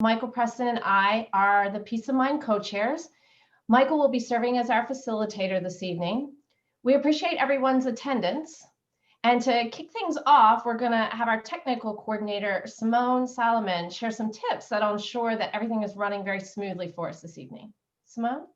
Michael Preston and I are the Peace of Mind co-chairs. Michael will be serving as our facilitator this evening. We appreciate everyone's attendance. And to kick things off, we're going to have our technical coordinator, Simone Solomon, share some tips that'll ensure that everything is running very smoothly for us this evening. Simone?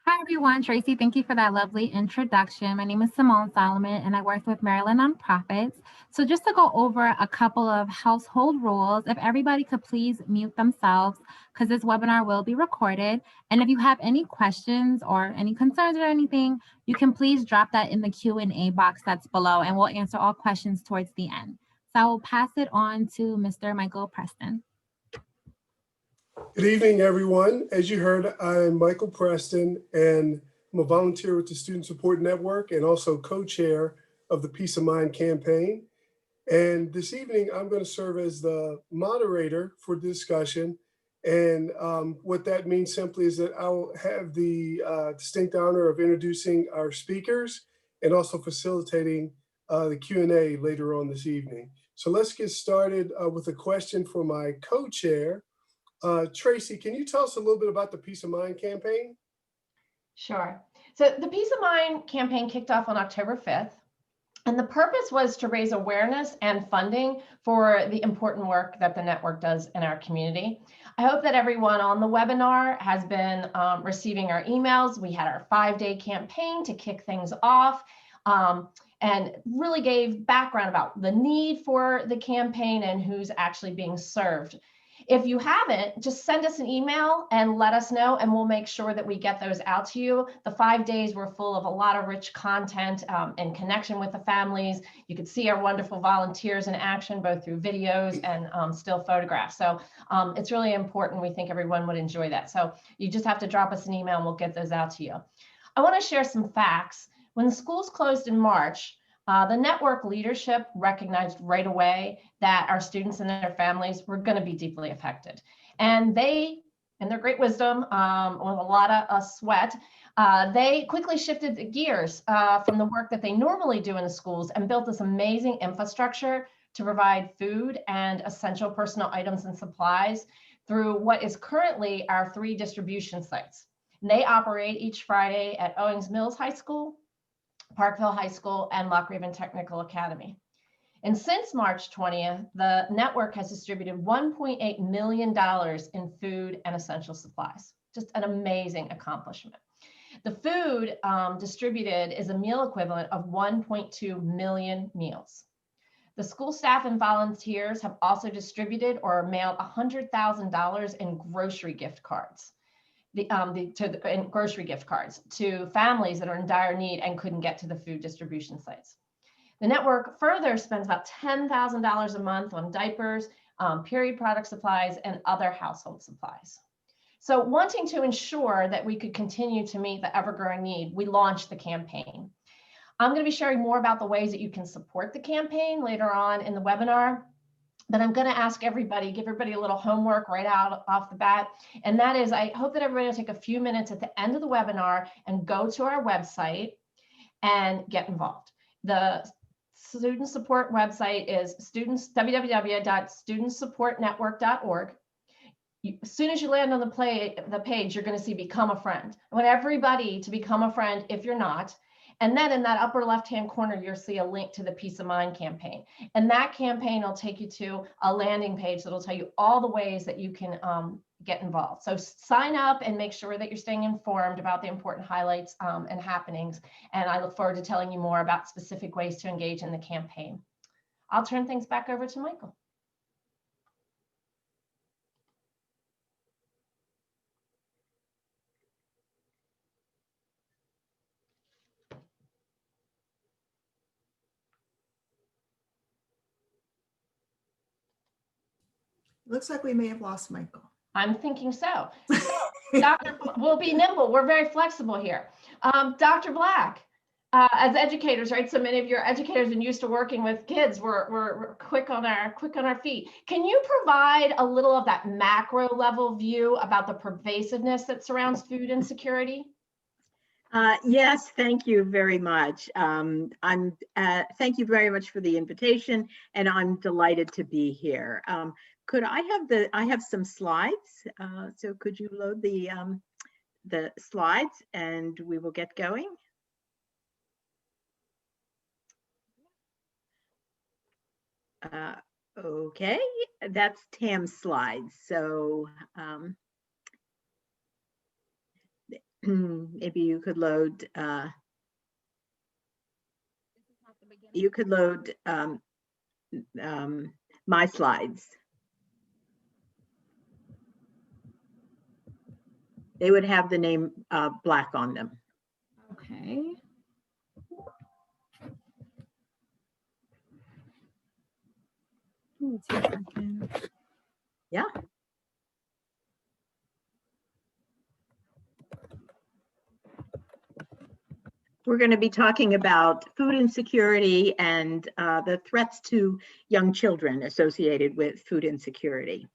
Hi, everyone. Tracy, thank you for that lovely introduction. My name is Simone Solomon, and I work with Maryland Nonprofits. So just to go over a couple of household rules, if everybody could please mute themselves, because this webinar will be recorded. And if you have any questions or any concerns or anything, you can please drop that in the Q&A box that's below, and we'll answer all questions towards the end. So I will pass it on to Mr. Michael Preston. Good evening, everyone. As you heard, I'm Michael Preston, and I'm a volunteer with the Student Support Network and also co-chair of the Peace of Mind campaign. And this evening, I'm going to serve as the moderator for the discussion. And what that means simply is that I'll have the distinct honor of introducing our speakers and also facilitating the Q&A later on this evening. So let's get started with a question for my co-chair. Tracy, can you tell us a little bit about the Peace of Mind campaign? Sure. So the Peace of Mind campaign kicked off on October 5th, and the purpose was to raise awareness and funding for the important work that the network does in our community. I hope that everyone on the webinar has been receiving our emails. We had our 5-day campaign to kick things off. And really gave background about the need for the campaign and who's actually being served. If you haven't, just send us an email and let us know, and we'll make sure that we get those out to you. The 5 days were full of a lot of rich content in connection with the families. You could see our wonderful volunteers in action, both through videos and still photographs. So it's really important. We think everyone would enjoy that. So you just have to drop us an email and we'll get those out to you. I want to share some facts. When the schools closed in March, the network leadership recognized right away that our students and their families were going to be deeply affected. And they, in their great wisdom, with a lot of sweat, they quickly shifted the gears from the work that they normally do in the schools and built this amazing infrastructure to provide food and essential personal items and supplies through what is currently our 3 distribution sites. And they operate each Friday at Owings Mills High School, Parkville High School, and Lock Raven Technical Academy. And since March 20th, the network has distributed $1.8 million in food and essential supplies. Just an amazing accomplishment. The food distributed is a meal equivalent of 1.2 million meals. The school staff and volunteers have also distributed or mailed $100,000 in grocery gift cards. Grocery gift cards to families that are in dire need and couldn't get to the food distribution sites. The network further spends about $10,000 a month on diapers, period product supplies, and other household supplies. So wanting to ensure that we could continue to meet the ever-growing need, we launched the campaign. I'm going to be sharing more about the ways that you can support the campaign later on in the webinar. But I'm going to ask everybody, give everybody a little homework right out off the bat. And that is, I hope that everybody will take a few minutes at the end of the webinar and go to our website and get involved. The student support website is www.studentsupportnetwork.org. As soon as you land on the page, you're going to see Become a Friend. I want everybody to become a friend if you're not. And then in that upper left-hand corner, you'll see a link to the Peace of Mind campaign. And that campaign will take you to a landing page that'll tell you all the ways that you can get involved. So sign up and make sure that you're staying informed about the important highlights and happenings. And I look forward to telling you more about specific ways to engage in the campaign. I'll turn things back over to Michael. Looks like we may have lost Michael. I'm thinking so. Dr. We'll be nimble. We're very flexible here. Dr. Black, as educators, right? So many of your educators are used to working with kids. We're quick on our feet. Can you provide a little of that macro level view about the pervasiveness that surrounds food insecurity? Yes, thank you very much. Thank you very much for the invitation, and I'm delighted to be here. could I have some slides. So could you load the slides and we will get going? Okay, that's Tam's slides. So maybe you could load my slides. They would have the name black on them. Okay. Give me 2 seconds. Yeah. We're going to be talking about food insecurity and the threats to young children associated with food insecurity.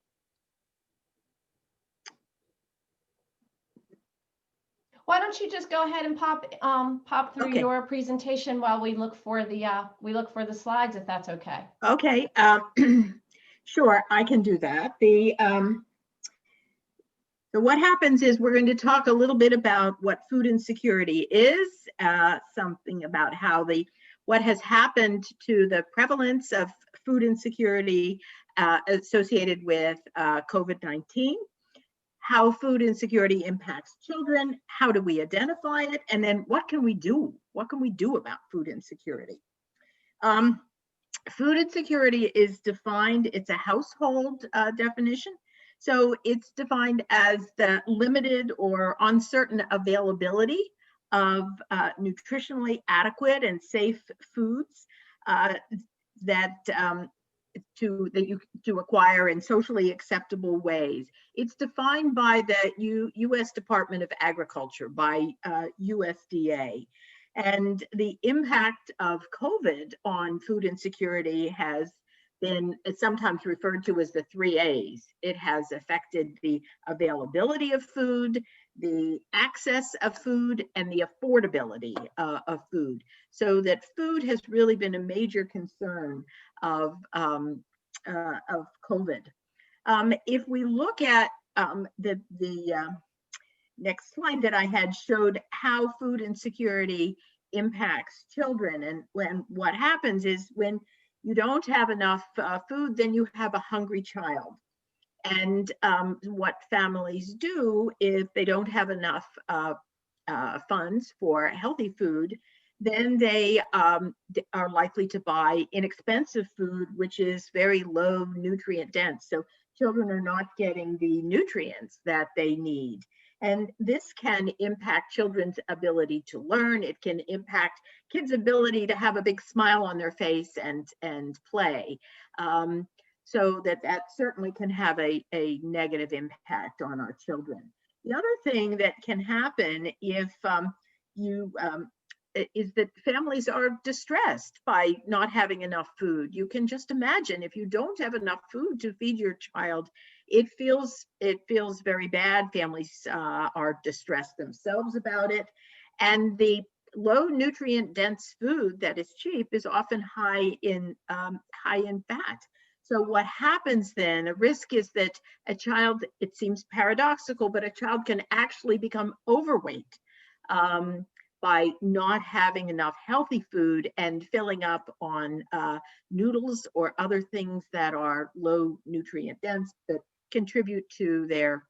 Why don't you just go ahead and pop through Okay. your presentation while we look for the slides, if that's okay. Okay, sure, I can do that. So what happens is we're going to talk a little bit about what food insecurity is, something about how what has happened to the prevalence of food insecurity associated with COVID-19, how food insecurity impacts children, how do we identify it, and then what can we do? What can we do about food insecurity? Food insecurity is defined, it's a household definition. So it's defined as the limited or uncertain availability of nutritionally adequate and safe foods to acquire in socially acceptable ways. It's defined by the U.S. Department of Agriculture, by USDA. And the impact of COVID on food insecurity has been sometimes referred to as the 3 A's. It has affected the availability of food, the access of food, and the affordability of food. So that food has really been a major concern of COVID. If we look at the next slide that I had showed how food insecurity impacts children, and what happens is when you don't have enough food, then you have a hungry child. And what families do if they don't have enough funds for healthy food, then they are likely to buy inexpensive food, which is very low nutrient dense. So children are not getting the nutrients that they need. And this can impact children's ability to learn. It can impact kids' ability to have a big smile on their face and play. So that certainly can have a negative impact on our children. The other thing that can happen if is that families are distressed by not having enough food. You can just imagine if you don't have enough food to feed your child, it feels very bad. Families are distressed themselves about it. And the low nutrient dense food that is cheap is often high in fat. So what happens then, a risk is that a child, it seems paradoxical, but a child can actually become overweight by not having enough healthy food and filling up on noodles or other things that are low nutrient dense that contribute to their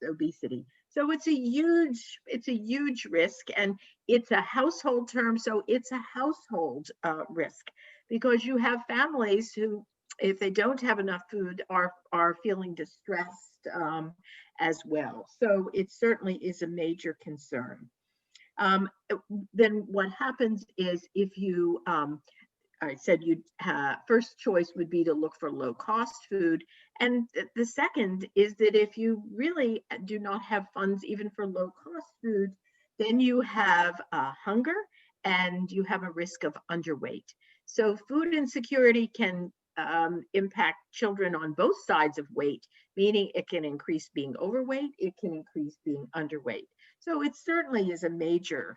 obesity. So it's a huge risk, and it's a household term. So it's a household risk, because you have families who, if they don't have enough food, are feeling distressed as well. So it certainly is a major concern. Then what happens is if you, I said first choice would be to look for low cost food. And the second is that if you really do not have funds even for low cost food, then you have hunger and you have a risk of underweight. So food insecurity can impact children on both sides of weight, meaning it can increase being overweight, it can increase being underweight. So it certainly is a major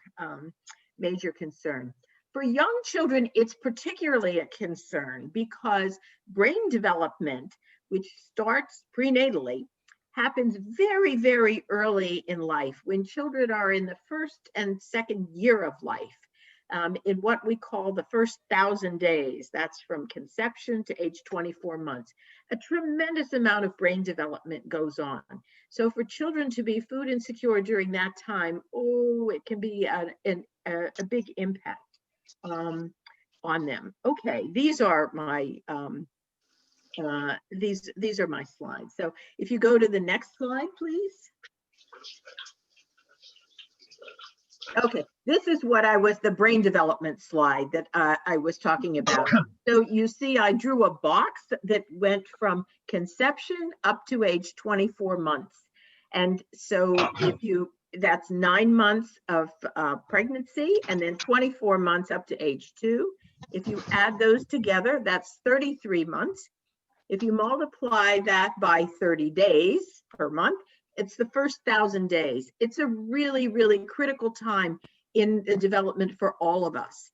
concern. For young children, it's particularly a concern because brain development which starts prenatally, happens very, very early in life when children are in the first and second year of life, in what we call the first 1,000 days. That's from conception to age 24 months. A tremendous amount of brain development goes on. So for children to be food insecure during that time, oh, it can be a big impact on them. Okay, these are my these are my slides. So if you go to the next slide, please. Okay, this is what the brain development slide that I was talking about. So you see, I drew a box that went from conception up to age 24 months. And so that's 9 months of pregnancy, and then 24 months up to age 2. If you add those together, that's 33 months. If you multiply that by 30 days per month, it's the first 1,000 days. It's a really, really critical time in the development for all of us.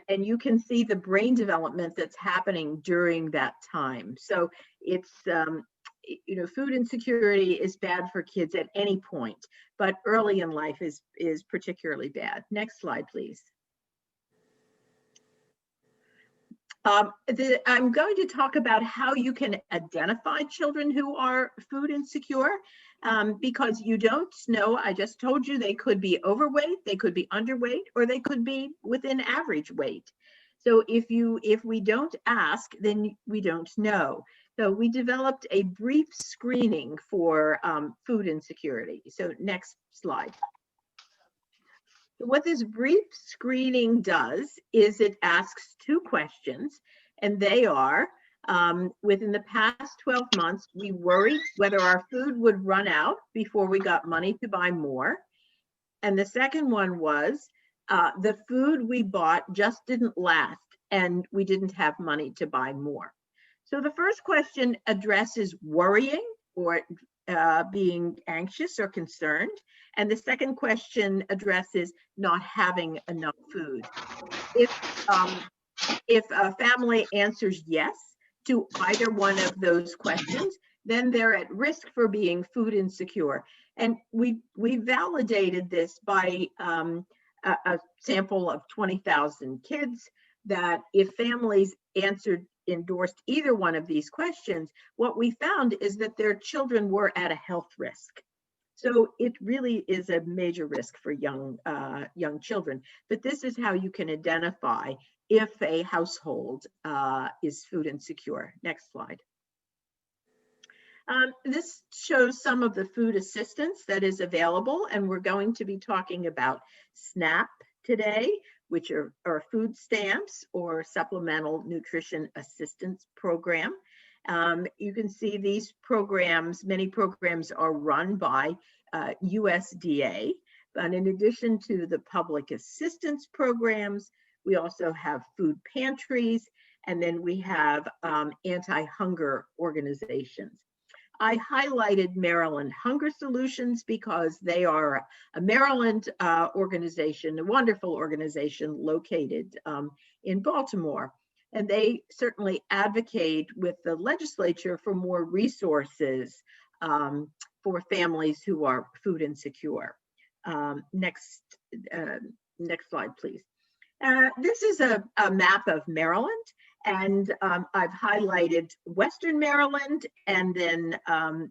And you can see the brain development that's happening during that time. So it's, food insecurity is bad for kids at any point, but early in life is particularly bad. Next slide, please. I'm going to talk about how you can identify children who are food insecure, because you don't know. I just told you they could be overweight, they could be underweight, or they could be within average weight. So if we don't ask, then we don't know. So we developed a brief screening for food insecurity. So next slide. What this brief screening does is it asks 2 questions, and they are, within the past 12 months, we worried whether our food would run out before we got money to buy more. And the second one was, the food we bought just didn't last and we didn't have money to buy more. So the first question addresses worrying or being anxious or concerned. And the second question addresses not having enough food. If a family answers yes to either one of those questions, then they're at risk for being food insecure. And we validated this by a sample of 20,000 kids, that if families endorsed either one of these questions, what we found is that their children were at a health risk. So it really is a major risk for young children. But this is how you can identify if a household is food insecure. Next slide. This shows some of the food assistance that is available, and we're going to be talking about SNAP today, which are food stamps or supplemental nutrition assistance program. You can see these programs, many programs are run by USDA, but in addition to the public assistance programs, we also have food pantries, and then we have anti-hunger organizations. I highlighted Maryland Hunger Solutions because they are a Maryland organization, a wonderful organization located in Baltimore. And they certainly advocate with the legislature for more resources for families who are food insecure. Next slide, please. This is a map of Maryland. And I've highlighted Western Maryland and then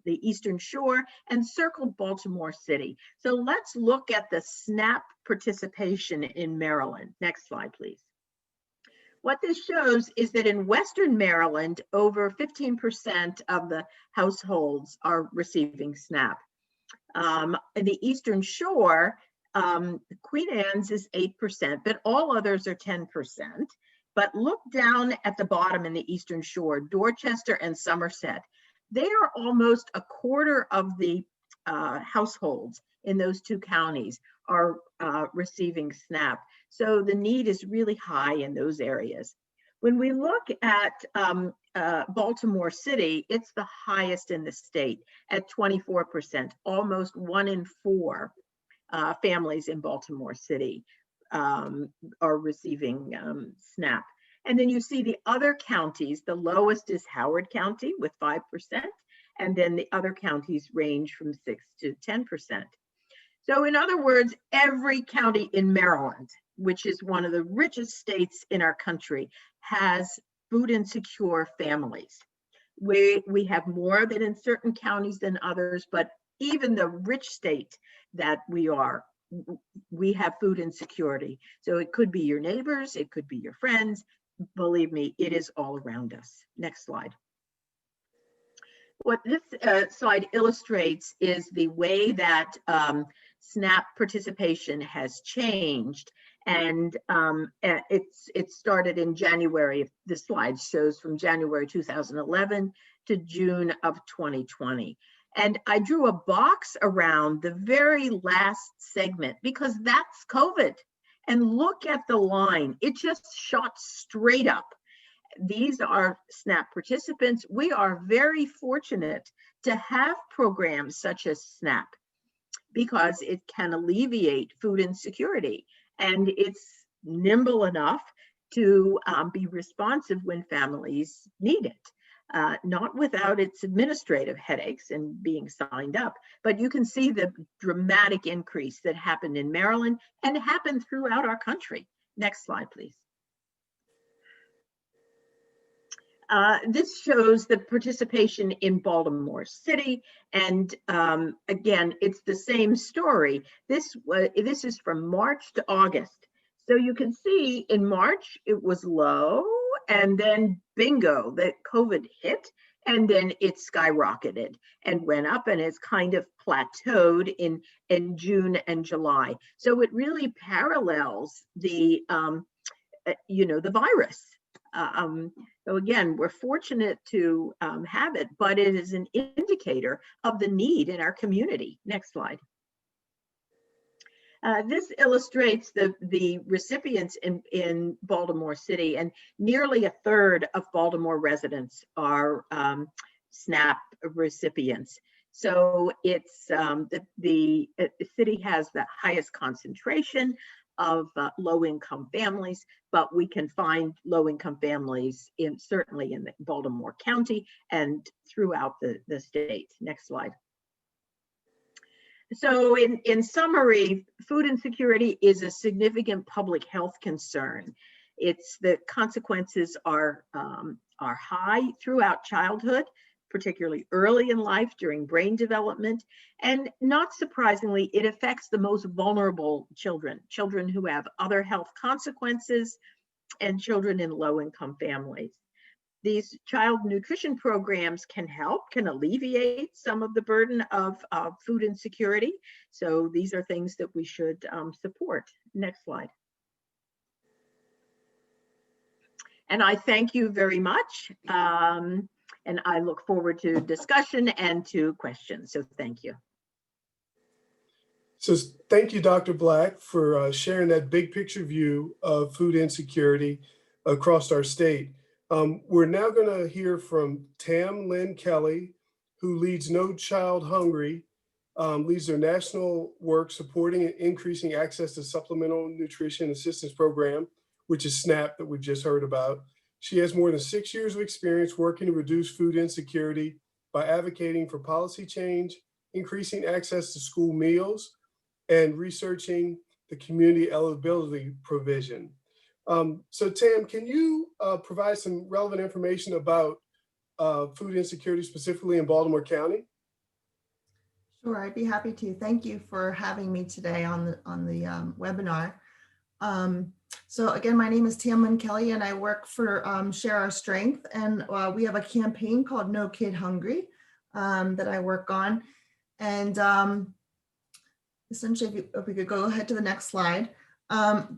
the Eastern Shore and circled Baltimore City. So let's look at the SNAP participation in Maryland. Next slide, please. What this shows is that in Western Maryland, over 15% of the households are receiving SNAP. In the Eastern Shore, Queen Anne's is 8%, but all others are 10%. But look down at the bottom in the Eastern Shore, Dorchester and Somerset. They are almost a quarter of the households in those 2 counties are receiving SNAP. So the need is really high in those areas. When we look at Baltimore City, it's the highest in the state at 24%. Almost 1 in 4 families in Baltimore City are receiving SNAP. And then you see the other counties, the lowest is Howard County with 5%, and then the other counties range from 6 to 10%. So in other words, every county in Maryland, which is one of the richest states in our country, has food insecure families. We have more than in certain counties than others, but even the rich state that we are, we have food insecurity. So it could be your neighbors, it could be your friends. Believe me, it is all around us. Next slide. What this slide illustrates is the way that SNAP participation has changed. And it started in January. The slide shows from January 2011 to June of 2020. And I drew a box around the very last segment because that's COVID. And look at the line, it just shot straight up. These are SNAP participants. We are very fortunate to have programs such as SNAP because it can alleviate food insecurity, and it's nimble enough to be responsive when families need it, not without its administrative headaches and being signed up. But you can see the dramatic increase that happened in Maryland and happened throughout our country. Next slide, please. This shows the participation in Baltimore City. And again, it's the same story. This is from March to August. So you can see in March, it was low, and then bingo, that COVID hit, and then it skyrocketed and went up, and it's kind of plateaued in June and July. So it really parallels the, the virus. So again, we're fortunate to have it, but it is an indicator of the need in our community. Next slide. This illustrates the recipients in Baltimore City, and nearly a third of Baltimore residents are SNAP recipients. So it's the city has the highest concentration of low-income families, but we can find low-income families certainly in Baltimore County and throughout the state. Next slide. So in summary, food insecurity is a significant public health concern. The consequences are high throughout childhood, particularly early in life during brain development. And not surprisingly, it affects the most vulnerable children who have other health consequences, and children in low-income families. These child nutrition programs can alleviate some of the burden of food insecurity. So these are things that we should support. Next slide. And I thank you very much. And I look forward to discussion and to questions. So thank you. So thank you, Dr. Black, for sharing that big picture view of food insecurity across our state. We're now going to hear from Tam Lynn Kelly, who leads No Child Hungry, leads their national work supporting and increasing access to supplemental nutrition assistance program, which is SNAP that we just heard about. She has more than 6 years of experience working to reduce food insecurity by advocating for policy change, increasing access to school meals, and researching the community eligibility provision. So Tam, can you provide some relevant information about food insecurity specifically in Baltimore County? Sure, I'd be happy to. Thank you for having me today on the webinar. So again, my name is Tam Lynn Kelly, and I work for Share Our Strength, and we have a campaign called No Kid Hungry that I work on. And essentially, if we could go ahead to the next slide.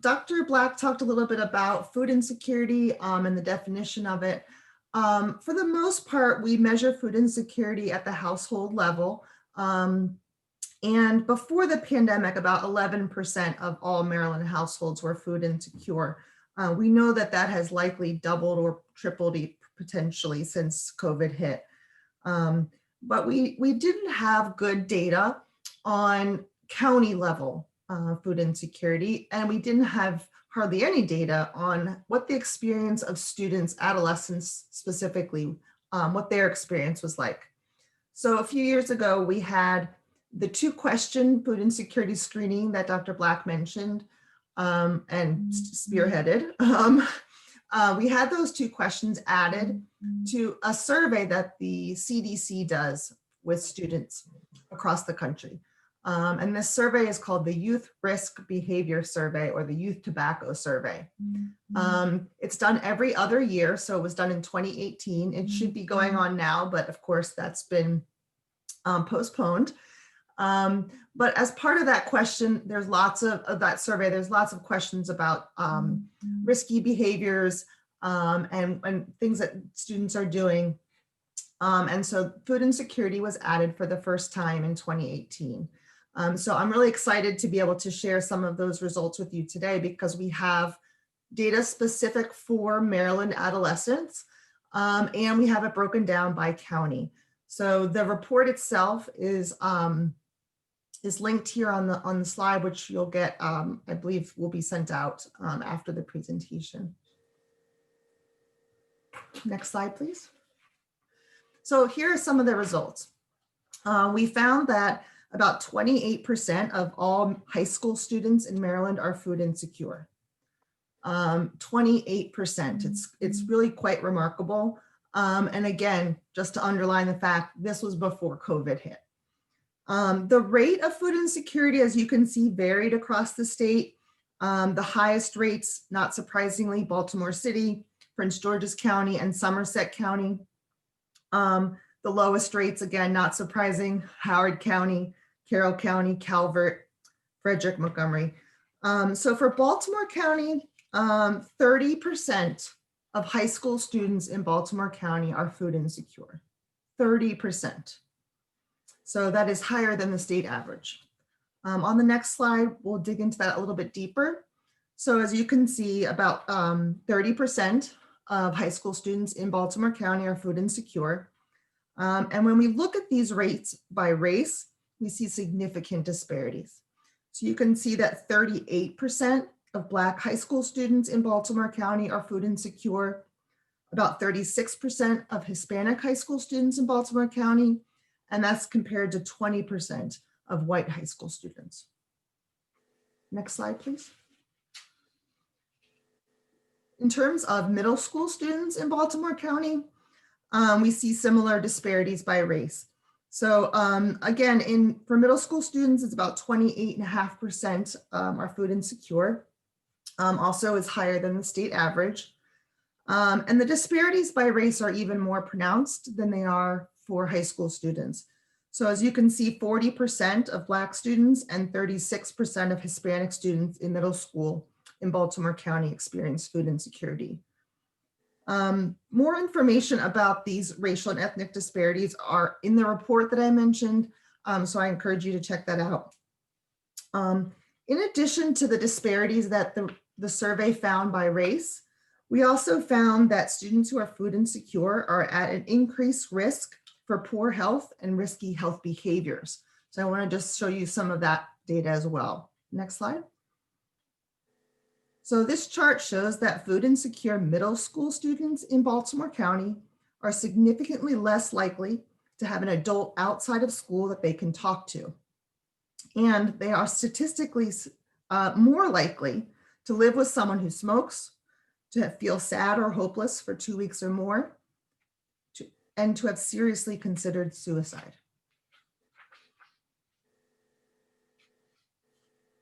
Dr. Black talked a little bit about food insecurity and the definition of it. For the most part, we measure food insecurity at the household level. And before the pandemic, about 11% of all Maryland households were food insecure. We know that that has likely doubled or tripled potentially since COVID hit. But we didn't have good data on county level food insecurity, and we didn't have hardly any data on what the experience of students, adolescents specifically, what their experience was like. So a few years ago, we had the 2-question food insecurity screening that Dr. Black mentioned and spearheaded. We had those 2 questions added to a survey that the CDC does with students across the country. And this survey is called the Youth Risk Behavior Survey, or the Youth Tobacco Survey. It's done every other year, so it was done in 2018. It should be going on now, but of course that's been postponed. But as part of that question, there's lots of that survey, there's lots of questions about risky behaviors and things that students are doing. And so food insecurity was added for the first time in 2018. So I'm really excited to be able to share some of those results with you today, because we have data specific for Maryland adolescents, and we have it broken down by county. So the report itself is linked here on the slide, which you'll get, I believe will be sent out after the presentation. Next slide, please. So here are some of the results. We found that about 28% of all high school students in Maryland are food insecure. 28%, it's really quite remarkable. And again, just to underline the fact, this was before COVID hit. The rate of food insecurity, as you can see, varied across the state. The highest rates, not surprisingly, Baltimore City, Prince George's County, and Somerset County. The lowest rates, again, not surprising, Howard County, Carroll County, Calvert, Frederick, Montgomery. So for Baltimore County, 30% of high school students in Baltimore County are food insecure, 30%. So that is higher than the state average. On the next slide, we'll dig into that a little bit deeper. So as you can see, about 30% of high school students in Baltimore County are food insecure. And when we look at these rates by race, we see significant disparities. So you can see that 38% of Black high school students in Baltimore County are food insecure, about 36% of Hispanic high school students in Baltimore County, and that's compared to 20% of white high school students. Next slide, please. In terms of middle school students in Baltimore County, we see similar disparities by race. So again, for middle school students, it's about 28.5% are food insecure. Also is higher than the state average. And the disparities by race are even more pronounced than they are for high school students. So as you can see, 40% of Black students and 36% of Hispanic students in middle school in Baltimore County experience food insecurity. More information about these racial and ethnic disparities are in the report that I mentioned, so I encourage you to check that out. In addition to the disparities that the survey found by race, we also found that students who are food insecure are at an increased risk for poor health and risky health behaviors. So I want to just show you some of that data as well. Next slide. So this chart shows that food insecure middle school students in Baltimore County are significantly less likely to have an adult outside of school that they can talk to. And they are statistically more likely to live with someone who smokes, to feel sad or hopeless for 2 weeks or more, and to have seriously considered suicide.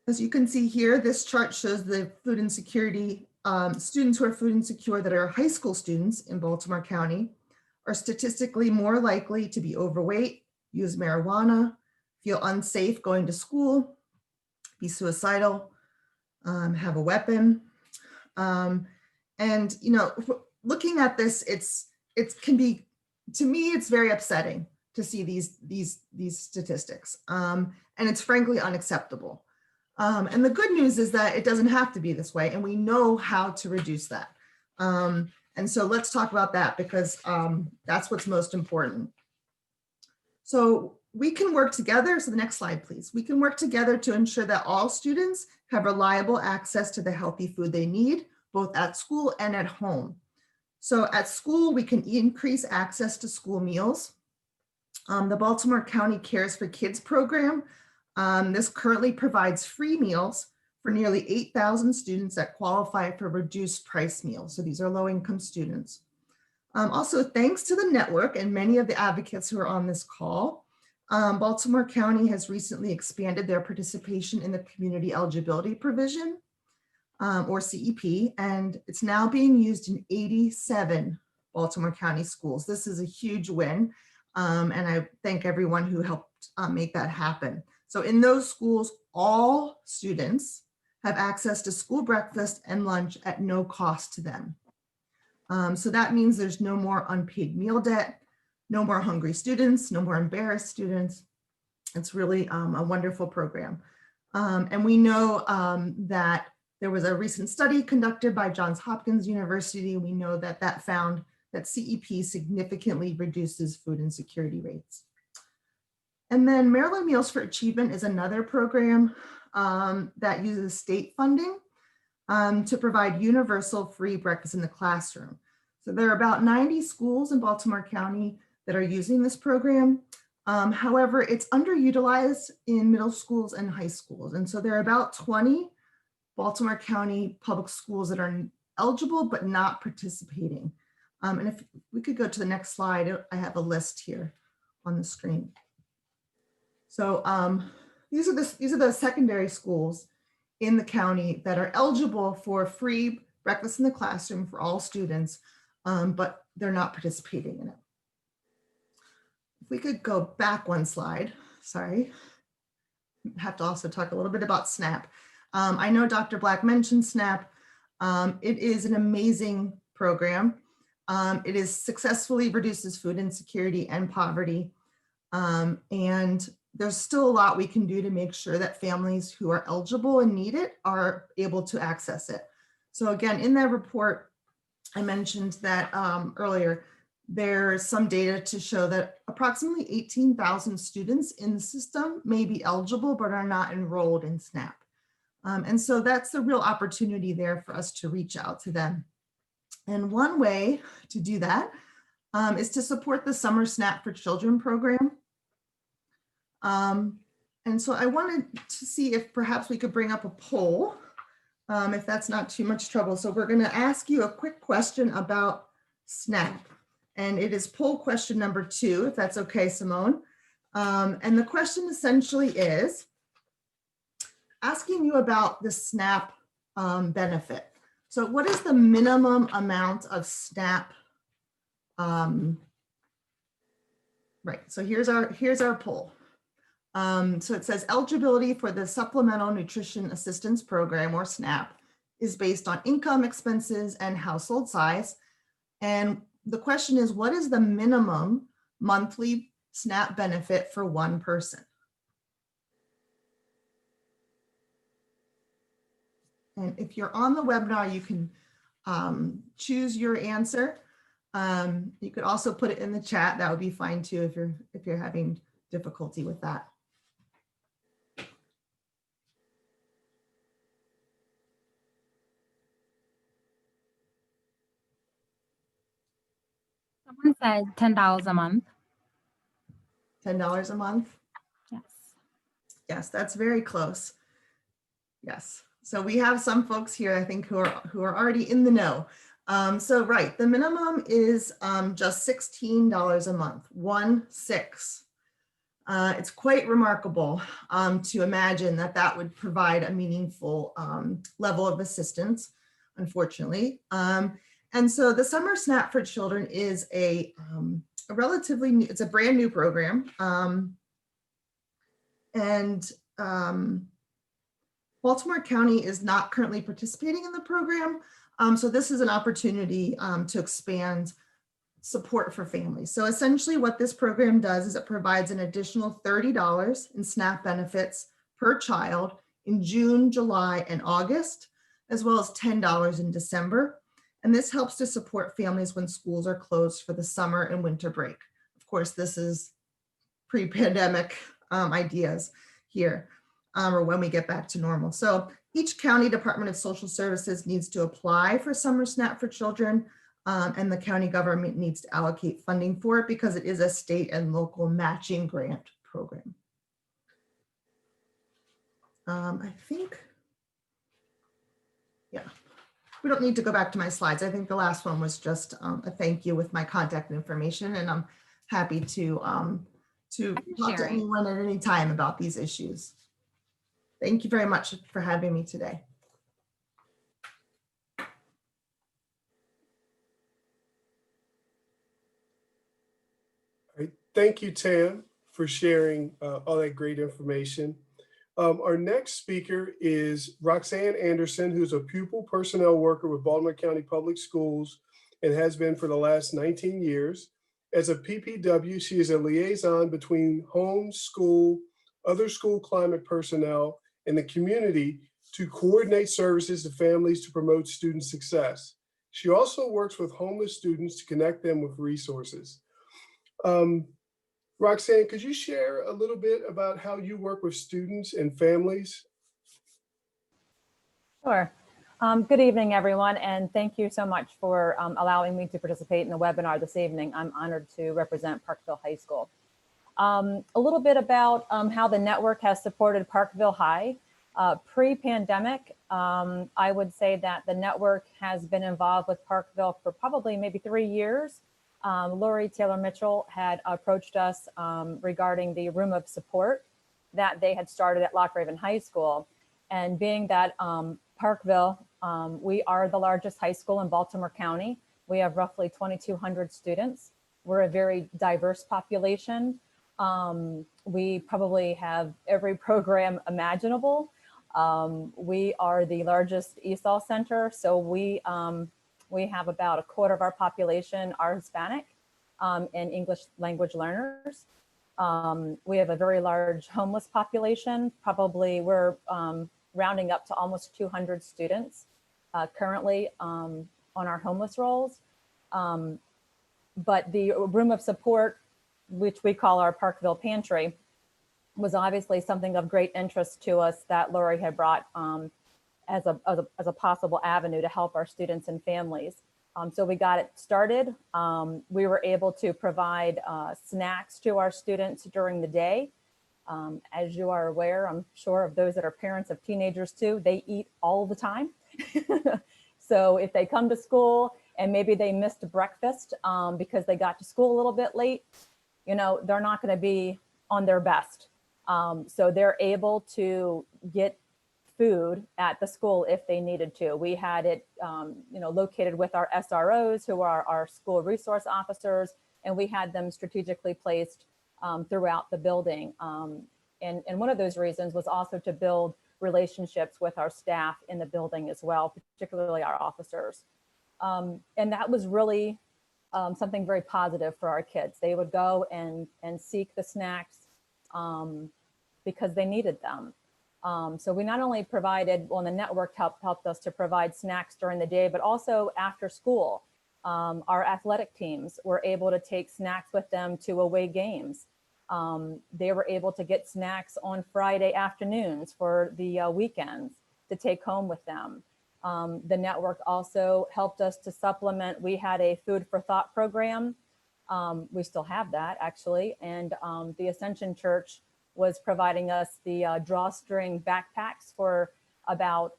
As you can see here, this chart shows the food insecurity, students who are food insecure that are high school students in Baltimore County are statistically more likely to be overweight, use marijuana, feel unsafe going to school, be suicidal, have a weapon. And you know, looking at this, it can be, to me, it's very upsetting to see these statistics. And it's frankly unacceptable. And the good news is that it doesn't have to be this way, and we know how to reduce that. And so let's talk about that, because that's what's most important. So we can work together. So the next slide, please. We can work together to ensure that all students have reliable access to the healthy food they need, both at school and at home. So at school, we can increase access to school meals. The Baltimore County Cares for Kids program, this currently provides free meals for nearly 8,000 students that qualify for reduced price meals. So these are low-income students. Also, thanks to the network and many of the advocates who are on this call, Baltimore County has recently expanded their participation in the community eligibility provision, or CEP, and it's now being used in 87 Baltimore County schools. This is a huge win, and I thank everyone who helped make that happen. So in those schools, all students have access to school breakfast and lunch at no cost to them. So that means there's no more unpaid meal debt, no more hungry students, no more embarrassed students. It's really a wonderful program. And we know that there was a recent study conducted by Johns Hopkins University. We know that that found that CEP significantly reduces food insecurity rates. And then Maryland Meals for Achievement is another program that uses state funding to provide universal free breakfast in the classroom. So there are about 90 schools in Baltimore County that are using this program. However, it's underutilized in middle schools and high schools. And so there are about 20 Baltimore County public schools that are eligible but not participating. And if we could go to the next slide, I have a list here on the screen. So these are the secondary schools in the county that are eligible for free breakfast in the classroom for all students, but they're not participating in it. If we could go back one slide, sorry. I have to also talk a little bit about SNAP. I know Dr. Black mentioned SNAP. It is an amazing program. It is successfully reduces food insecurity and poverty. And there's still a lot we can do to make sure that families who are eligible and need it are able to access it. So again, in that report, I mentioned that earlier, there's some data to show that approximately 18,000 students in the system may be eligible, but are not enrolled in SNAP. And so that's the real opportunity there for us to reach out to them. And one way to do that is to support the Summer SNAP for Children program. And so I wanted to see if perhaps we could bring up a poll, if that's not too much trouble. So we're going to ask you a quick question about SNAP. And it is poll question number 2, if that's okay, Simone. And the question essentially is asking you about the SNAP benefit. So what is the minimum amount of SNAP? Right, so here's our poll. So it says eligibility for the Supplemental Nutrition Assistance Program, or SNAP, is based on income, expenses, and household size. And the question is, what is the minimum monthly SNAP benefit for one person? And if you're on the webinar, you can choose your answer. You could also put it in the chat. That would be fine too if you're having difficulty with that. Someone said $10 a month. $10 a month? Yes. Yes, that's very close. Yes. So we have some folks here, I think, who are already in the know. So right, the minimum is just $16 a month, 1/6. It's quite remarkable to imagine that that would provide a meaningful level of assistance, unfortunately. And so the Summer SNAP for Children is a relatively new, it's a brand new program. Baltimore County is not currently participating in the program. So this is an opportunity to expand support for families. So essentially what this program does is it provides an additional $30 in SNAP benefits per child in June, July, and August, as well as $10 in December. And this helps to support families when schools are closed for the summer and winter break. Of course, this is pre-pandemic ideas here, or when we get back to normal. So Each county Department of Social Services needs to apply for Summer SNAP for children, and the county government needs to allocate funding for it because it is a state and local matching grant program. I think, yeah, we don't need to go back to my slides. I think the last one was just a thank you with my contact information, and I'm happy to talk to anyone at any time about these issues. Thank you very much for having me today. All right. Thank you, Tam, for sharing all that great information. Our next speaker is Roxanne Anderson, who's a pupil personnel worker with Baltimore County Public Schools and has been for the last 19 years. As a PPW, she is a liaison between home, school, other school climate personnel, and the community to coordinate services to families to promote student success. She also works with homeless students to connect them with resources. Roxanne, could you share a little bit about how you work with students and families? Sure. Good evening, everyone, and thank you so much for allowing me to participate in the webinar this evening. I'm honored to represent Parkville High School. A little bit about how the network has supported Parkville High. Pre-pandemic, I would say that the network has been involved with Parkville for probably maybe 3 years. Lori Taylor Mitchell had approached us regarding the room of support that they had started at Lock Raven High School. And being that Parkville, we are the largest high school in Baltimore County. We have roughly 2,200 students. We're a very diverse population. We probably have every program imaginable. We are the largest ESOL center, so we have about a quarter of our population are Hispanic and English language learners. We have a very large homeless population. Probably we're rounding up to almost 200 students currently on our homeless rolls. But the room of support, which we call our Parkville Pantry, was obviously something of great interest to us that Lori had brought as a possible avenue to help our students and families. So we got it started. We were able to provide snacks to our students during the day. As you are aware, I'm sure of those that are parents of teenagers too, they eat all the time. So if they come to school and maybe they missed breakfast because they got to school a little bit late, you know, they're not going to be on their best. So they're able to get food at the school if they needed to. We had it, you know, located with our SROs, who are our school resource officers, and we had them strategically placed throughout the building. And one of those reasons was also to build relationships with our staff in the building as well, particularly our officers. And that was really something very positive for our kids. They would go and seek the snacks because they needed them. So we not only provided, well, the network helped us to provide snacks during the day, but also after school. Our athletic teams were able to take snacks with them to away games. They were able to get snacks on Friday afternoons for the weekends to take home with them. The network also helped us to supplement. We had a food for thought program. We still have that actually. And the Ascension Church was providing us the drawstring backpacks for about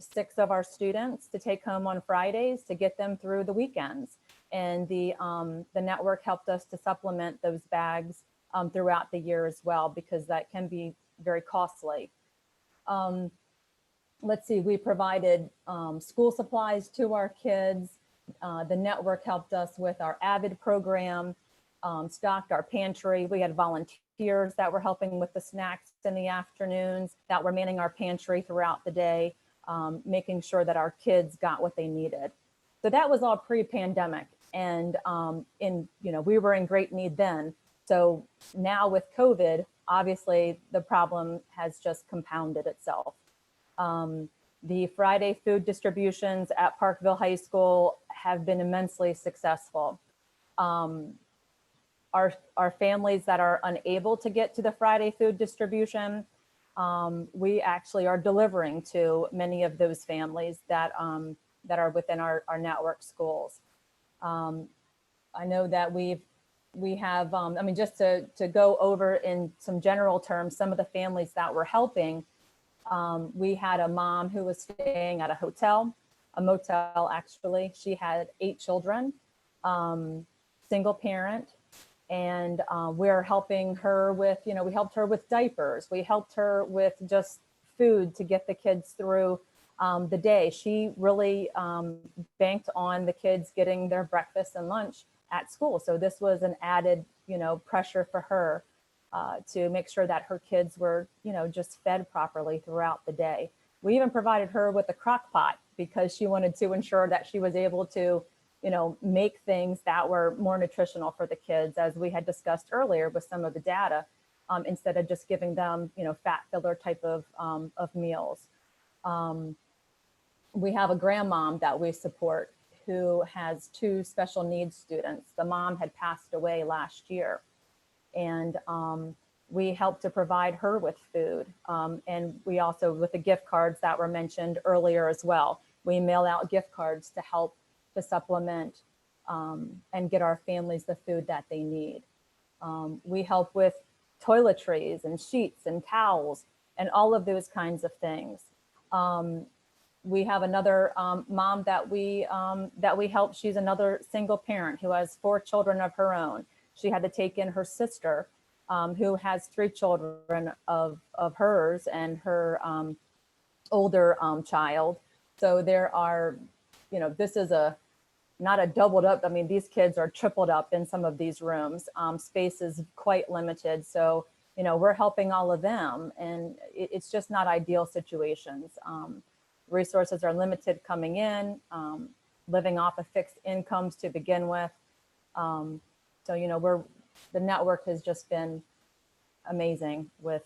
6 of our students to take home on Fridays to get them through the weekends. And the network helped us to supplement those bags throughout the year as well, because that can be very costly. Let's see, we provided school supplies to our kids. The network helped us with our AVID program, stocked our pantry. We had volunteers that were helping with the snacks in the afternoons, that were manning our pantry throughout the day, making sure that our kids got what they needed. So that was all pre-pandemic, and we were in great need then. So now with COVID, obviously the problem has just compounded itself. The Friday food distributions at Parkville High School have been immensely successful. Our families that are unable to get to the Friday food distribution, we actually are delivering to many of those families that are within our network schools. I know that we have, I mean, just to go over in some general terms, some of the families that we're helping, we had a mom who was staying at a motel actually. She had 8 children, single parent, and we're helping her with, we helped her with diapers. We helped her with just food to get the kids through the day. She really banked on the kids getting their breakfast and lunch at school. So this was an added, pressure for her to make sure that her kids were, just fed properly throughout the day. We even provided her with a crock pot because she wanted to ensure that she was able to, make things that were more nutritional for the kids, as we had discussed earlier with some of the data, instead of just giving them, fat filler type of meals. We have a grandmom that we support who has 2 special needs students. The mom had passed away last year, and we helped to provide her with food. And we also, with the gift cards that were mentioned earlier as well, we mail out gift cards to help to supplement and get our families the food that they need. We help with toiletries and sheets and towels and all of those kinds of things. We have another mom that we help. She's another single parent who has 4 children of her own. She had to take in her sister, who has 3 children of hers and her older child. So there are, this is not a doubled up. I mean, these kids are tripled up in some of these rooms. Space is quite limited. So, we're helping all of them, and it's just not ideal situations. Resources are limited coming in, living off of fixed incomes to begin with. So, the network has just been amazing with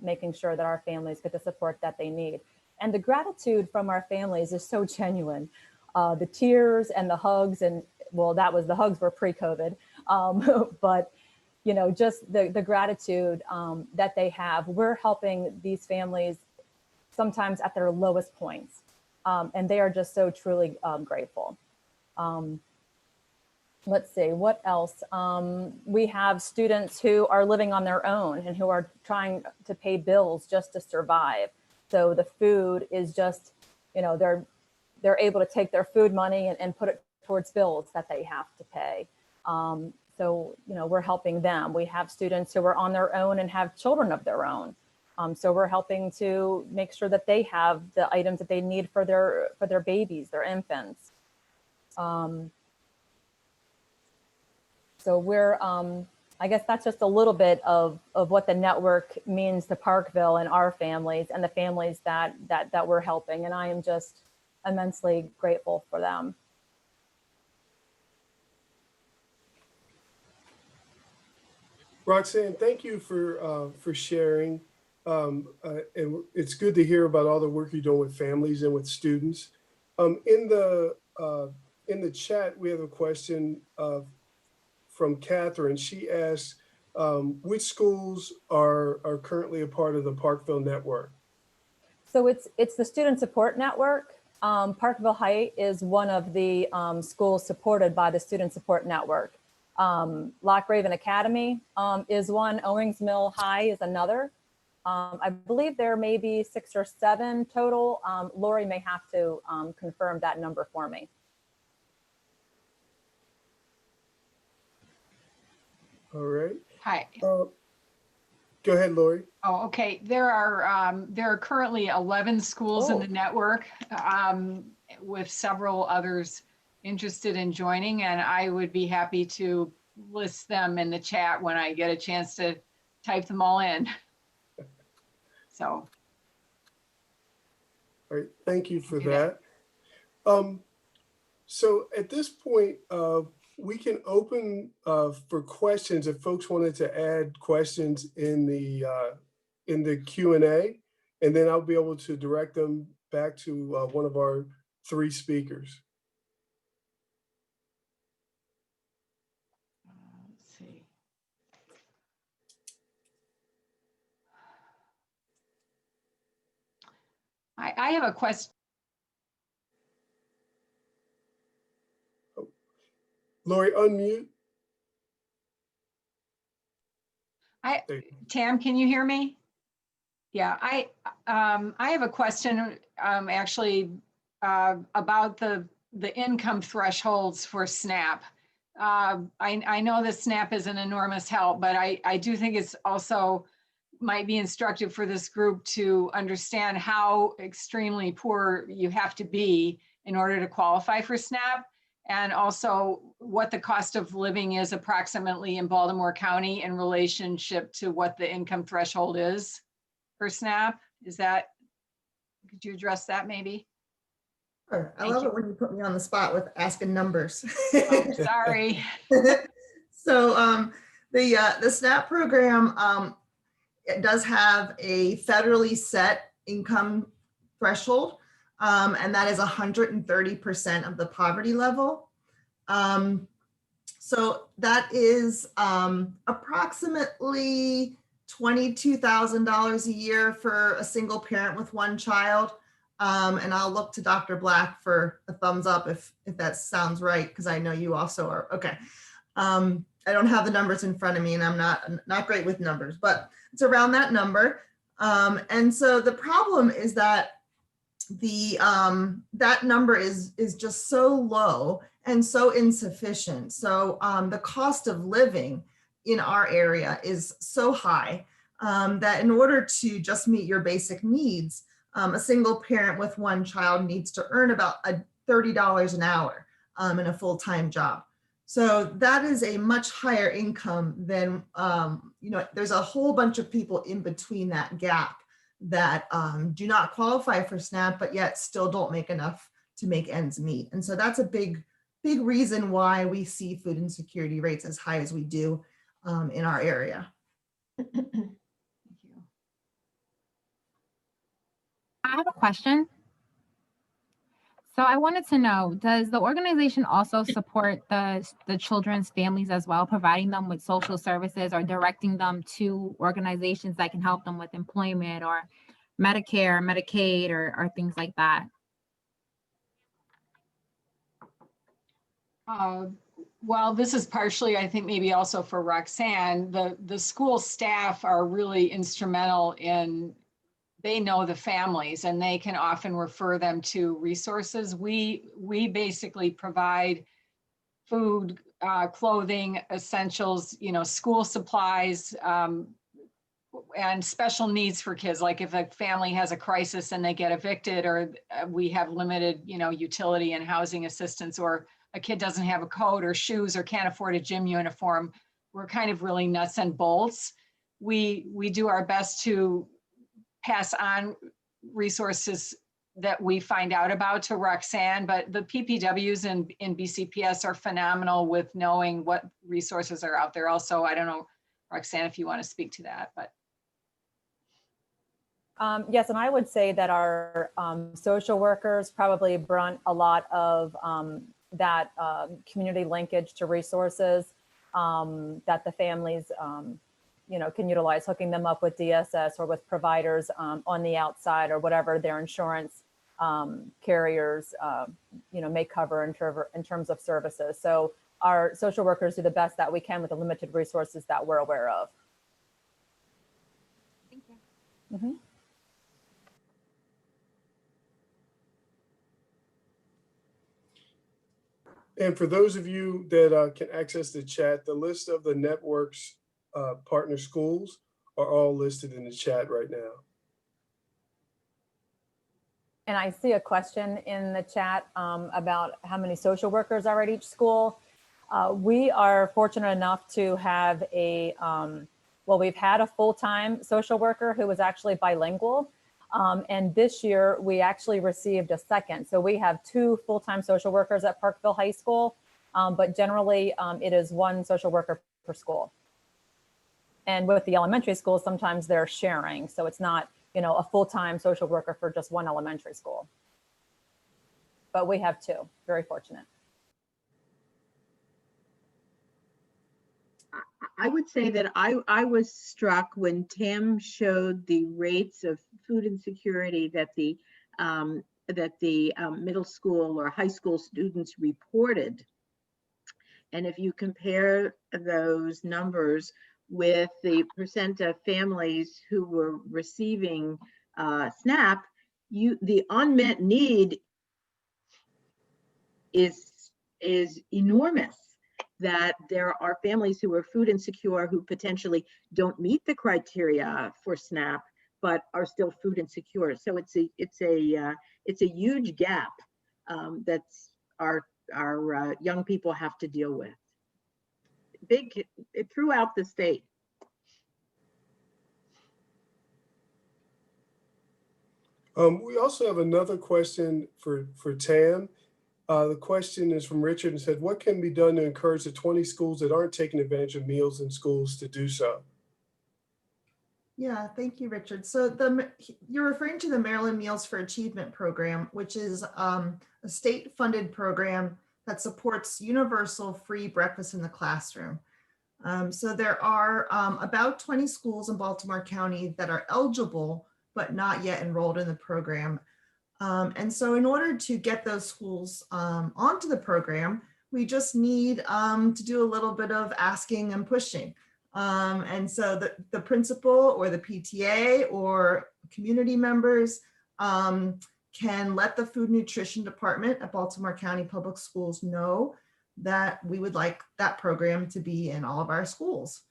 making sure that our families get the support that they need. And the gratitude from our families is so genuine. The tears and the hugs, and well, the hugs were pre-COVID, but just the gratitude that they have. We're helping these families sometimes at their lowest points, and they are just so truly grateful. Let's see, what else? We have students who are living on their own and who are trying to pay bills just to survive. So the food is just, they're able to take their food money and put it towards bills that they have to pay. So, we're helping them. We have students who are on their own and have children of their own. So we're helping to make sure that they have the items that they need for their babies, their infants. So we're, I guess that's just a little bit of what the network means to Parkville and our families and the families that we're helping. And I am just immensely grateful for them. Roxanne, thank you for sharing. And it's good to hear about all the work you're doing with families and with students. In the chat, we have a question from Catherine. She asks, which schools are currently a part of the Parkville network? So it's the Student Support Network. Parkville High is one of the schools supported by the Student Support Network. Lock Raven Academy is one. Owings Mill High is another. I believe there may be 6 or 7 total. Lori may have to confirm that number for me. All right. Hi. Go ahead, Lori. Oh, okay. There are currently 11 schools in the network, with several others interested in joining, and I would be happy to list them in the chat when I get a chance to type them all in. So. All right, thank you for that. So at this point, we can open for questions if folks wanted to add questions in the Q&A, and then I'll be able to direct them back to one of our 3 speakers. Let's see. I have a question. Lori, unmute. There you go. Tam, can you hear me? Yeah, I have a question actually about the income thresholds for SNAP. I know that SNAP is an enormous help, but I do think it's also might be instructive for this group to understand how extremely poor you have to be in order to qualify for SNAP, and also what the cost of living is approximately in Baltimore County in relationship to what the income threshold is for SNAP. Is that, could you address that maybe? Sure. I Thank love you. it when you put me on the spot with asking numbers. Oh, sorry. So the SNAP program, it does have a federally set income threshold, and that is 130% of the poverty level. So that is approximately $22,000 a year for a single parent with one child. And I'll look to Dr. Black for a thumbs up if that sounds right, because I know you also are. Okay. I don't have the numbers in front of me, and I'm not great with numbers, but it's around that number. And so the problem is that that number is just so low and so insufficient. So the cost of living in our area is so high that in order to just meet your basic needs, a single parent with one child needs to earn about $30 an hour in a full-time job. So that is a much higher income than, there's a whole bunch of people in between that gap that do not qualify for SNAP, but yet still don't make enough to make ends meet. And so that's a big reason why we see food insecurity rates as high as we do in our area. Thank you. I have a question. So I wanted to know, does the organization also support the children's families as well, providing them with social services or directing them to organizations that can help them with employment or Medicare, Medicaid, or things like that? Well, this is partially, I think, maybe also for Roxanne. The school staff are really instrumental in, they know the families and they can often refer them to resources. We basically provide food, clothing, essentials, school supplies, and special needs for kids. Like if a family has a crisis and they get evicted, or we have limited, utility and housing assistance, or a kid doesn't have a coat or shoes or can't afford a gym uniform, we're kind of really nuts and bolts. We do our best to pass on resources that we find out about to Roxanne, but the PPWs in BCPS are phenomenal with knowing what resources are out there. Also, I don't know, Roxanne, if you want to speak to that, but. Yes, and I would say that our social workers probably brunt a lot of that community linkage to resources that the families can utilize, hooking them up with DSS or with providers on the outside or whatever their insurance carriers may cover in terms of services. So our social workers do the best that we can with the limited resources that we're aware of. Thank you. Mm-hmm. And for those of you that can access the chat, the list of the network's partner schools are all listed in the chat right now. And I see a question in the chat about how many social workers are at each school. We are fortunate enough to have we've had a full-time social worker who was actually bilingual. And this year we actually received a second. So we have 2 full-time social workers at Parkville High School, but generally it is 1 social worker per school. And with the elementary schools, sometimes they're sharing. So it's not, a full-time social worker for just 1 elementary school. But we have 2, very fortunate. I would say that I was struck when Tam showed the rates of food insecurity that the that the middle school or high school students reported. And if you compare those numbers with the percent of families who were receiving SNAP, the unmet need is enormous. That there are families who are food insecure who potentially don't meet the criteria for SNAP, but are still food insecure. So it's a huge gap that's our young people have to deal with. Big throughout the state. We also have another question for Tam. The question is from Richard and said, what can be done to encourage the 20 schools that aren't taking advantage of meals in schools to do so? Yeah, thank you, Richard. So you're referring to the Maryland Meals for Achievement program, which is a state-funded program that supports universal free breakfast in the classroom. So there are about 20 schools in Baltimore County that are eligible, but not yet enrolled in the program. And so in order to get those schools onto the program, we just need to do a little bit of asking and pushing. And so the principal or the PTA or community members can let the food nutrition department at Baltimore County Public Schools know that we would like that program to be in all of our schools.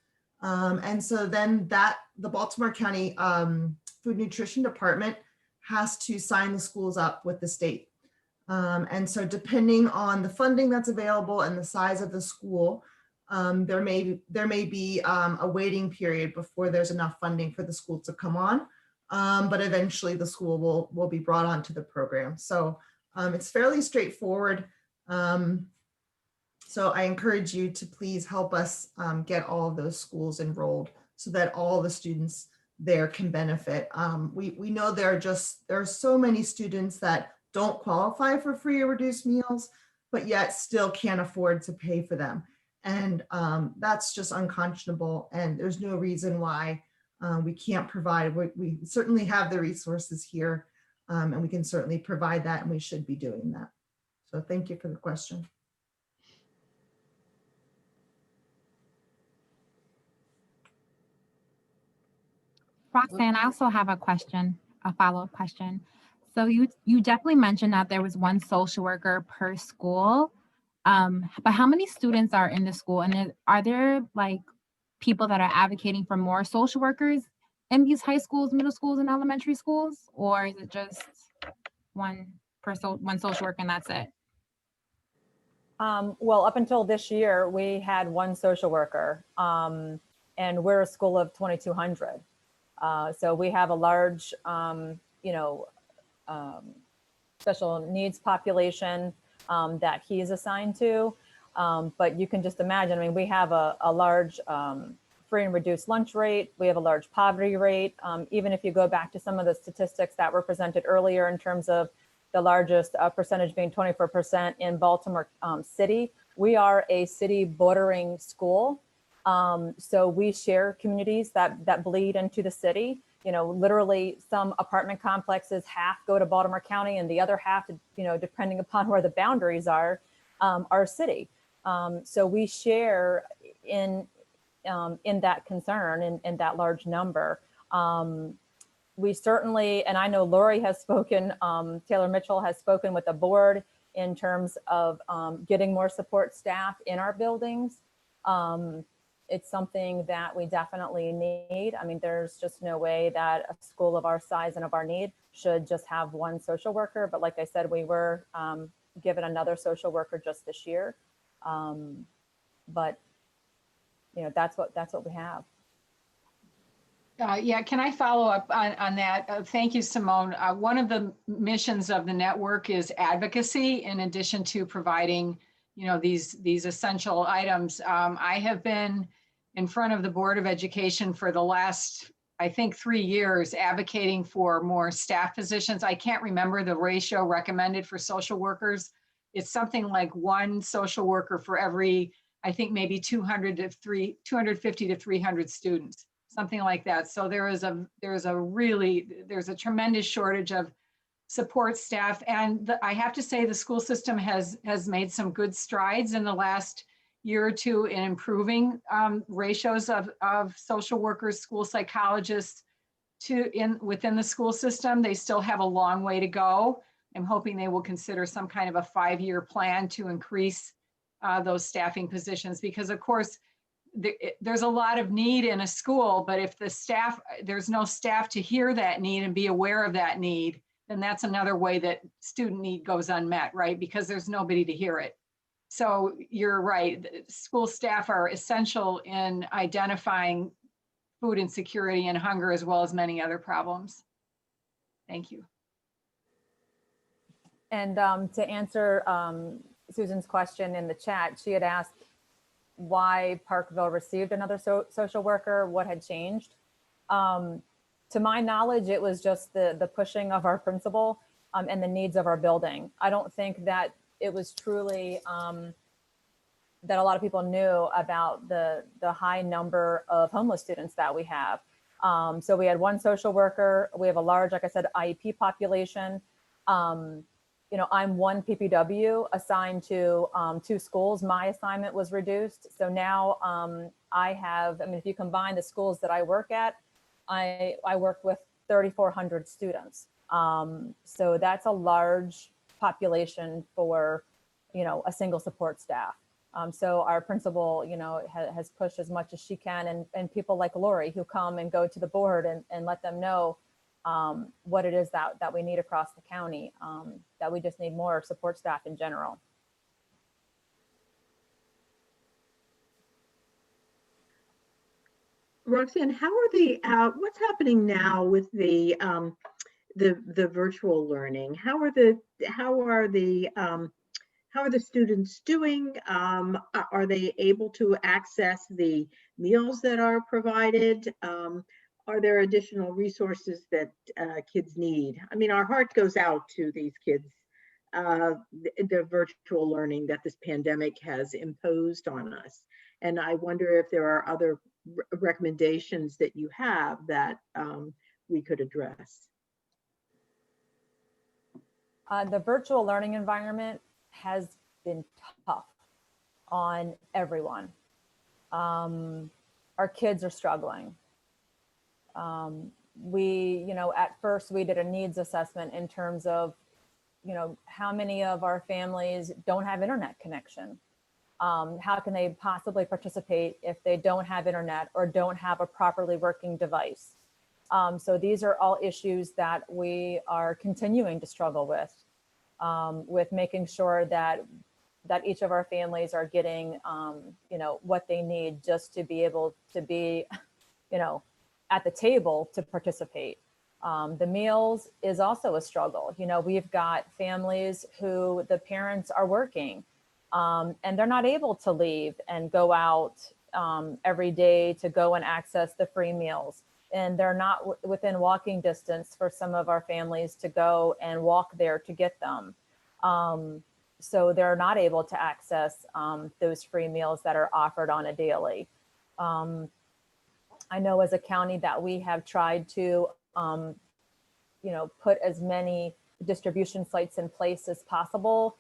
And so then the Baltimore County Food Nutrition Department has to sign the schools up with the state. And so depending on the funding that's available and the size of the school, there may be a waiting period before there's enough funding for the school to come on. But eventually the school will be brought onto the program. So it's fairly straightforward. So I encourage you to please help us get all of those schools enrolled so that all the students there can benefit. We know there are so many students that don't qualify for free or reduced meals, but yet still can't afford to pay for them. And that's just unconscionable. And there's no reason why we can't provide. We certainly have the resources here and we can certainly provide that, and we should be doing that. So thank you for the question. Roxanne, I also have a question, a follow-up question. So you definitely mentioned that there was one social worker per school, but how many students are in the school? And are there like people that are advocating for more social workers in these high schools, middle schools, and elementary schools? Or is it just one social worker and that's it? Well, up until this year, we had one social worker, and we're a school of 2,200. So we have a large, special needs population that he's assigned to. But you can just imagine, I mean, we have a large free and reduced lunch rate. We have a large poverty rate. Even if you go back to some of the statistics that were presented earlier in terms of the largest percentage being 24% in Baltimore City, we are a city bordering school. So we share communities that bleed into the city. You know, literally some apartment complexes, half go to Baltimore County and the other half, depending upon where the boundaries are city. So we share in that concern and that large number. We certainly, and I know Lori has spoken, Taylor Mitchell has spoken with the board in terms of getting more support staff in our buildings. It's something that we definitely need. I mean, there's just no way that a school of our size and of our need should just have one social worker. But like I said, we were given another social worker just this year. But that's what we have. Yeah, can I follow up on that? Thank you, Simone. One of the missions of the network is advocacy in addition to providing, these essential items. I have been in front of the Board of Education for the last, I think, 3 years advocating for more staff positions. I can't remember the ratio recommended for social workers. It's something like one social worker for every, I think maybe 250 to 300 students, something like that. So there's a tremendous shortage of support staff. And I have to say the school system has made some good strides in the last year or two in improving ratios of social workers, school psychologists within the school system. They still have a long way to go. I'm hoping they will consider some kind of a 5-year plan to increase those staffing positions, because of course there's a lot of need in a school, but if there's no staff to hear that need and be aware of that need, then that's another way that student need goes unmet, right? Because there's nobody to hear it. So you're right, school staff are essential in identifying food insecurity and hunger, as well as many other problems. Thank you. And to answer Susan's question in the chat, she had asked why Parkville received another social worker, what had changed. To my knowledge, it was just the pushing of our principal and the needs of our building. I don't think that it was truly that a lot of people knew about the high number of homeless students that we have. So we had one social worker. We have a large, like I said, IEP population. You know, I'm one PPW assigned to 2 schools. My assignment was reduced. So now I mean, if you combine the schools that I work at, I work with 3,400 students. So that's a large population for, you know, a single support staff. So our principal, you know, has pushed as much as she can, and people like Lori who come and go to the board and let them know what it is that we need across the county, that we just need more support staff in general. Roxanne, how are what's happening now with the virtual learning? How are the students doing? Are they able to access the meals that are provided? Are there additional resources that kids need? I mean, our heart goes out to these kids, the virtual learning that this pandemic has imposed on us. And I wonder if there are other recommendations that you have that we could address. The virtual learning environment has been tough on everyone. Our kids are struggling. You know, at first we did a needs assessment in terms of, you know, how many of our families don't have internet connection? How can they possibly participate if they don't have internet or don't have a properly working device? So these are all issues that we are continuing to struggle with making sure that each of our families are getting, you know, what they need just to be able to be, you know, at the table to participate. The meals is also a struggle. You know, we've got families who the parents are working and they're not able to leave and go out every day to go and access the free meals. And they're not within walking distance for some of our families to go and walk there to get them. So they're not able to access those free meals that are offered on a daily. I know as a county that we have tried to, you know, put as many distribution sites in place as possible.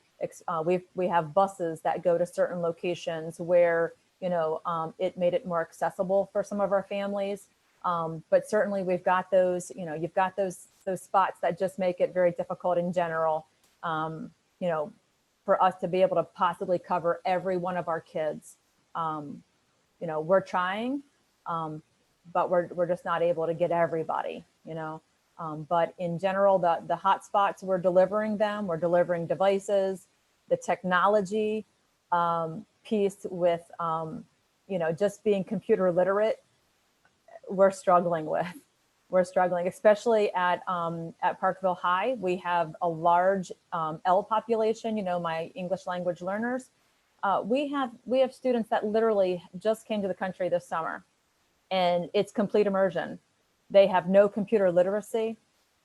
We have buses that go to certain locations where, you know, it made it more accessible for some of our families. But certainly we've got those, you know, you've got those spots that just make it very difficult in general, you know, for us to be able to possibly cover every one of our kids. You know, we're trying, but we're just not able to get everybody, you know. But in general, the hot spots, we're delivering them. We're delivering devices, the technology piece with, you know, just being computer literate. We're struggling with. We're struggling, especially at Parkville High. We have a large L population. You know, my English language learners. We have students that literally just came to the country this summer, and it's complete immersion. They have no computer literacy,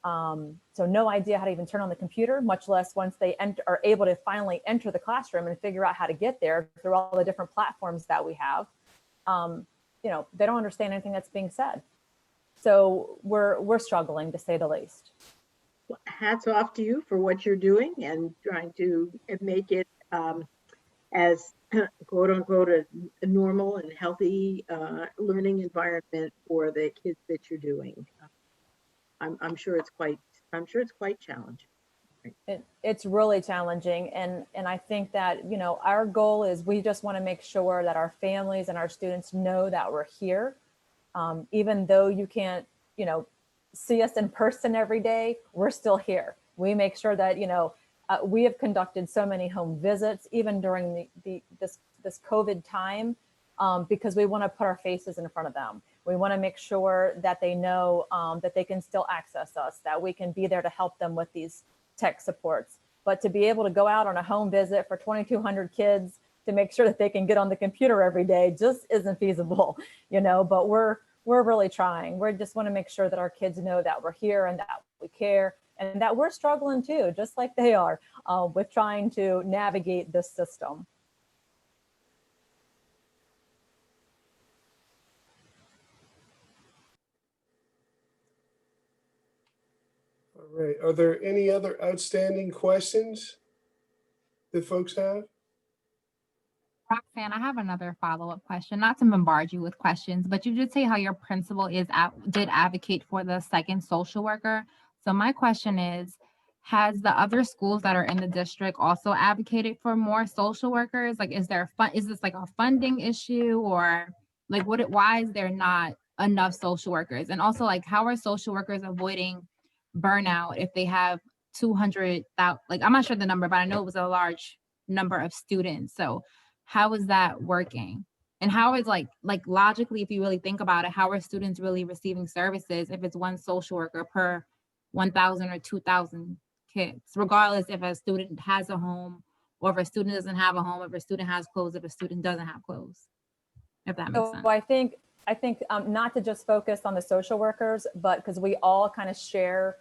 so no idea how to even turn on the computer, much less once they are able to finally enter the classroom and figure out how to get there through all the different platforms that we have. You know, they don't understand anything that's being said. So we're struggling, to say the least. hats off to you for what you're doing and trying to make it as quote unquote a normal and healthy learning environment for the kids that you're doing. I'm sure it's quite challenging. It's really challenging, and I think that, you know, our goal is we just want to make sure that our families and our students know that we're here, even though you can't, you know, see us in person every day. We're still here. We make sure that, you know, we have conducted so many home visits even during this COVID time, because we want to put our faces in front of them. We want to make sure that they know that they can still access us, that we can be there to help them with these tech supports. But to be able to go out on a home visit for 2,200 kids to make sure that they can get on the computer every day just isn't feasible, you know, but we're really trying. We just want to make sure that our kids know that we're here and that we care and that we're struggling too, just like they are, with trying to navigate this system. All right. Are there any other outstanding questions that folks have? Roxanne, I have another follow-up question, not to bombard you with questions, but you did say how your principal did advocate for the second social worker. So my question is, has the other schools that are in the district also advocated for more social workers? Like, is this like a funding issue, or like why is there not enough social workers? And also, like, how are social workers avoiding burnout if they have 200,000, like, I'm not sure the number, but I know it was a large number of students. So how is that working? And how is like logically, if you really think about it, how are students really receiving services if it's one social worker per 1,000 or 2,000 kids, regardless if a student has a home or if a student doesn't have a home, if a student has clothes, if a student doesn't have clothes, if that makes sense. So I think not to just focus on the social workers, but because we all kind of share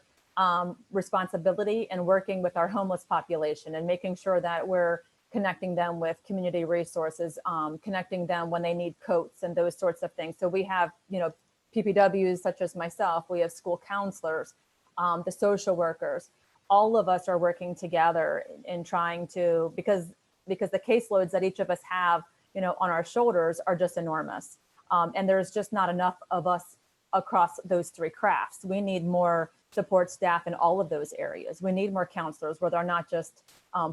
responsibility in working with our homeless population and making sure that we're connecting them with community resources, connecting them when they need coats and those sorts of things. So we have, you know, PPWs such as myself, we have school counselors, the social workers, all of us are working together in trying to, because the caseloads that each of us have, you know, on our shoulders are just enormous. And there's just not enough of us across those three crafts. We need more support staff in all of those areas. We need more counselors where they're not just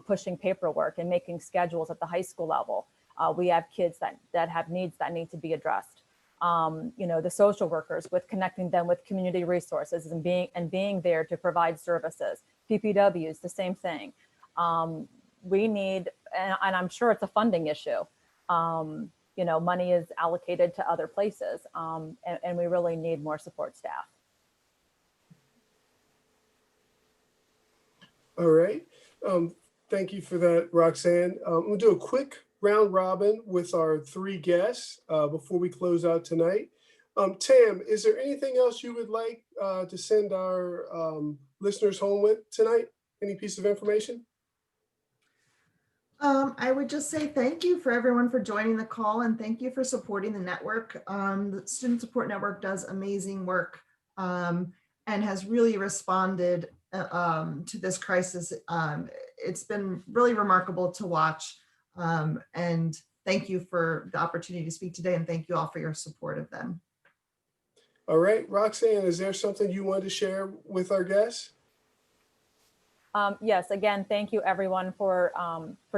pushing paperwork and making schedules at the high school level. We have kids that have needs that need to be addressed. You know, the social workers with connecting them with community resources and being there to provide services. PPWs, the same thing. We need, and I'm sure it's a funding issue. You know, money is allocated to other places, and we really need more support staff. All right. Thank you for that, Roxanne. We'll do a quick round robin with our three guests before we close out tonight. Tam, is there anything else you would like to send our listeners home with tonight? Any piece of information? I would just say thank you for everyone for joining the call and thank you for supporting the network. The Student Support Network does amazing work and has really responded to this crisis. It's been really remarkable to watch, and thank you for the opportunity to speak today and thank you all for your support of them. All right, Roxanne, is there something you want to share with our guests? Yes, again, thank you everyone for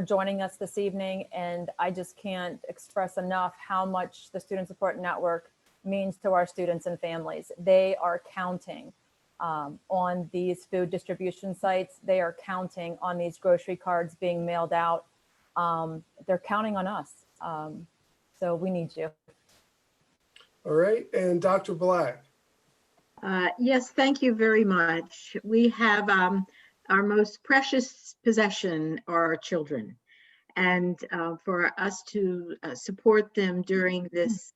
joining us this evening. And I just can't express enough how much the Student Support Network means to our students and families. They are counting on these food distribution sites. They are counting on these grocery cards being mailed out. They're counting on us. So we need you. All right, and Dr. Black. Yes, thank you very much. We have our most precious possession are our children. And for us to support them during this,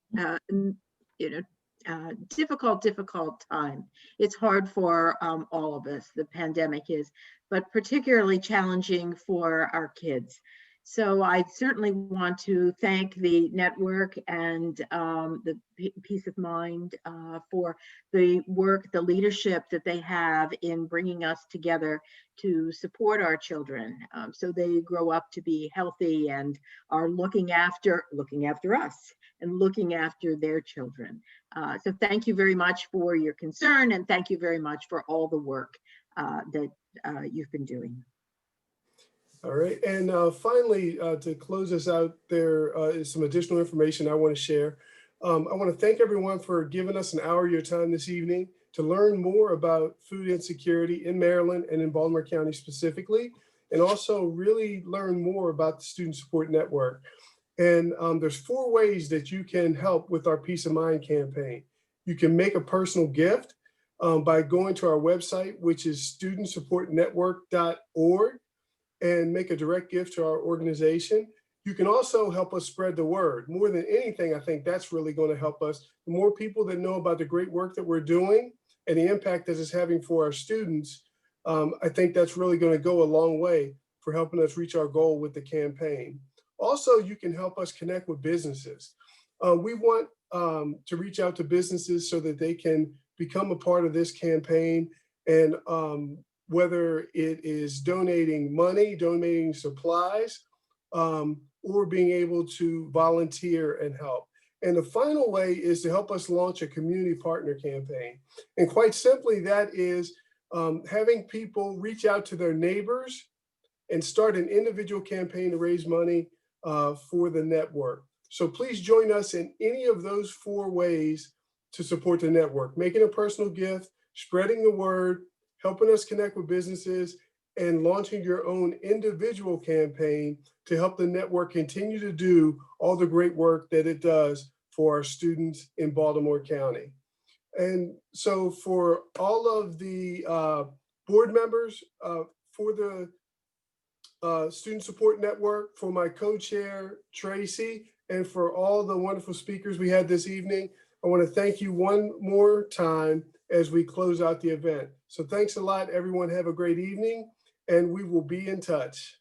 difficult time. It's hard for all of us, the pandemic is, but particularly challenging for our kids. So I certainly want to thank the network and the Peace of Mind for the work, the leadership that they have in bringing us together to support our children, so they grow up to be healthy and are looking after us and looking after their children. So thank you very much for your concern, and thank you very much for all the work that you've been doing. All right, and finally, to close us out, there is some additional information I want to share. I want to thank everyone for giving us an hour of your time this evening to learn more about food insecurity in Maryland and in Baltimore County specifically, and also really learn more about the Student Support Network. And there's 4 ways that you can help with our Peace of Mind campaign. You can make a personal gift by going to our website, which is studentsupportnetwork.org, and make a direct gift to our organization. You can also help us spread the word. More than anything, I think that's really going to help us. The more people that know about the great work that we're doing and the impact that it's having for our students, I think that's really going to go a long way for helping us reach our goal with the campaign. Also, you can help us connect with businesses. We want to reach out to businesses so that they can become a part of this campaign, and whether it is donating money, donating supplies, or being able to volunteer and help. And the final way is to help us launch a community partner campaign. And quite simply, that is having people reach out to their neighbors and start an individual campaign to raise money for the network. So please join us in any of those 4 ways to support the network: making a personal gift, spreading the word, helping us connect with businesses, and launching your own individual campaign to help the network continue to do all the great work that it does for our students in Baltimore County. And so for all of the board members, for the Student Support Network, for my co-chair, Tracy, and for all the wonderful speakers we had this evening, I want to thank you one more time as we close out the event. So thanks a lot, everyone. Have a great evening, and we will be in touch.